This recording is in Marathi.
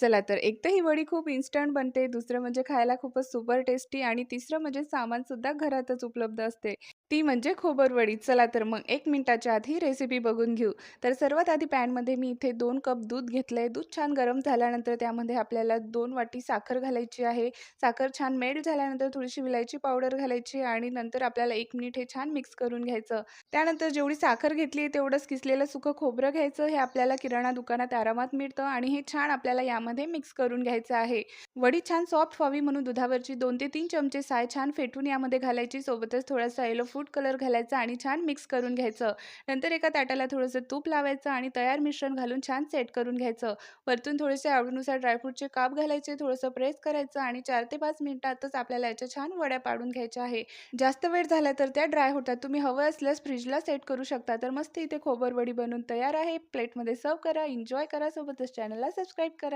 चला तर एक तर ही वडी खूप इन्स्टंट बनते, दुसरं म्हणजे खायला खूपच सुपर टेस्टी आणि तिसरं म्हणजे सामानसुद्धा घरातच उपलब्ध असते. ती म्हणजे खोबर वडी. चला तर मग 1 मिनिटाच्या आधी रेसिपी बघून घेऊ. तर सर्वात आधी पॅनमध्ये मी इथे 2 कप दूध घेतलंय. दूध छान गरम झाल्यानंतर त्यामध्ये आपल्याला 2 वाटी साखर घालायची आहे. साखर छान मेल्ट झाल्यानंतर थोडीशी विलायची पावडर घालायची आणि नंतर आपल्याला 1 मिनिट हे छान मिक्स करून घ्यायचं. त्यानंतर जेवढी साखर घेतली तेवढंच किसलेलं सुकं खोबरं घ्यायचं. हे आपल्याला किराणा दुकानात आरामात मिळतं आणि हे छान आपल्याला यामध्ये मिक्स करून घ्यायचं आहे. वडी छान सॉफ्ट व्हावी म्हणून दुधावरची 2 ते 3 चमचे साय छान फेटून यामध्ये घालायची. सोबतच थोडासा येलो फूड कलर घालायचा आणि छान मिक्स करून घ्यायचं. नंतर एका ताटाला थोडंसं तूप लावायचं आणि तयार मिश्रण घालून छान सेट करून घ्यायचं. वरतून थोडेसे आवडीनुसार ड्रायफ्रूटचे काप घालायचे, थोडंसं प्रेस करायचं आणि 4 ते 5 मिनिटातच आपल्याला याच्या छान वड्या पाडून घ्यायच्या आहे. जास्त वेळ झाला तर त्या ड्राय होतात. तुम्ही हवं असल्यास फ्रिजला सेट करू शकता. तर मस्त इथे खोबरवडी बनून तयार आहे. प्लेटमध्ये सर्व्ह करा, एन्जॉय करा. सोबतच चॅनलला सबस्क्राईब करा.